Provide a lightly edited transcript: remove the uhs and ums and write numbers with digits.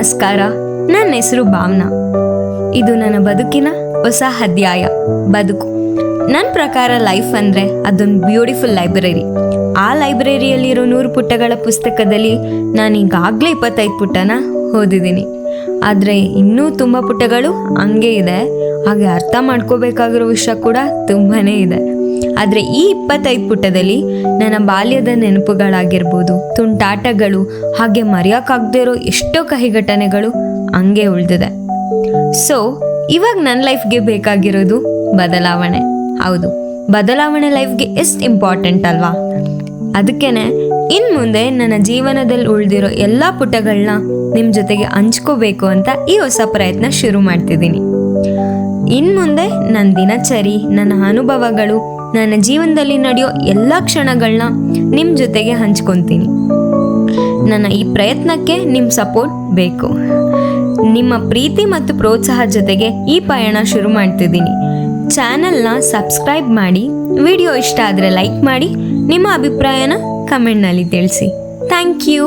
ನಮಸ್ಕಾರ. ನನ್ನ ಹೆಸರು ಭಾವನಾ. ಇದು ನನ್ನ ಬದುಕಿನ ಹೊಸ ಅಧ್ಯಾಯ. ಬದುಕು ನನ್ನ ಪ್ರಕಾರ ಲೈಫ್ ಅಂದರೆ ಅದೊಂದು ಬ್ಯೂಟಿಫುಲ್ ಲೈಬ್ರರಿ. ಆ ಲೈಬ್ರರಿಯಲ್ಲಿರೋ 100 ಪುಟಗಳ ಪುಸ್ತಕದಲ್ಲಿ ನಾನು ಈಗಾಗಲೇ 25 ಪುಟನ ಓದಿದ್ದೀನಿ. ಆದರೆ ಇನ್ನೂ ತುಂಬ ಪುಟಗಳು ಹಂಗೆ ಇದೆ. ಹಾಗೆ ಅರ್ಥ ಮಾಡ್ಕೋಬೇಕಾಗಿರೋ ವಿಷಯ ಕೂಡ ತುಂಬಾ ಇದೆ. ಆದರೆ ಈ 25 ಪುಟದಲ್ಲಿ ನನ್ನ ಬಾಲ್ಯದ ನೆನಪುಗಳಾಗಿರ್ಬೋದು, ತುಂಟಾಟಗಳು, ಹಾಗೆ ಮರೆಯೋಕ್ಕಾಗದೇ ಇರೋ ಎಷ್ಟೋ ಕಹಿ ಘಟನೆಗಳು ಹಂಗೆ ಉಳಿದಿದೆ. ಸೊ ಇವಾಗ ನನ್ನ ಲೈಫ್ಗೆ ಬೇಕಾಗಿರೋದು ಬದಲಾವಣೆ. ಹೌದು, ಬದಲಾವಣೆ ಲೈಫ್ಗೆ ಎಷ್ಟು ಇಂಪಾರ್ಟೆಂಟ್ ಅಲ್ವಾ? ಅದಕ್ಕೇನೆ ಇನ್ನು ಮುಂದೆ ನನ್ನ ಜೀವನದಲ್ಲಿ ಉಳಿದಿರೋ ಎಲ್ಲ ಪುಟಗಳನ್ನ ನಿಮ್ಮ ಜೊತೆಗೆ ಹಂಚ್ಕೋಬೇಕು ಅಂತ ಈ ಹೊಸ ಪ್ರಯತ್ನ ಶುರು ಮಾಡ್ತಿದ್ದೀನಿ. ಇನ್ನು ಮುಂದೆ ನನ್ನ ದಿನಚರಿ, ನನ್ನ ಅನುಭವಗಳು, ನನ್ನ ಜೀವನದಲ್ಲಿ ನಡೆಯೋ ಎಲ್ಲ ಕ್ಷಣಗಳನ್ನ ನಿಮ್ಮ ಜೊತೆಗೆ ಹಂಚ್ಕೊತೀನಿ. ನನ್ನ ಈ ಪ್ರಯತ್ನಕ್ಕೆ ನಿಮ್ಮ ಸಪೋರ್ಟ್ ಬೇಕು. ನಿಮ್ಮ ಪ್ರೀತಿ ಮತ್ತು ಪ್ರೋತ್ಸಾಹ ಜೊತೆಗೆ ಈ ಪಯಣ ಶುರು ಮಾಡ್ತಿದ್ದೀನಿ. ಚಾನಲ್ನ ಸಬ್ಸ್ಕ್ರೈಬ್ ಮಾಡಿ, ವಿಡಿಯೋ ಇಷ್ಟ ಆದರೆ ಲೈಕ್ ಮಾಡಿ, ನಿಮ್ಮ ಅಭಿಪ್ರಾಯನ ಕಮೆಂಟ್ನಲ್ಲಿ ತಿಳಿಸಿ. Thank you.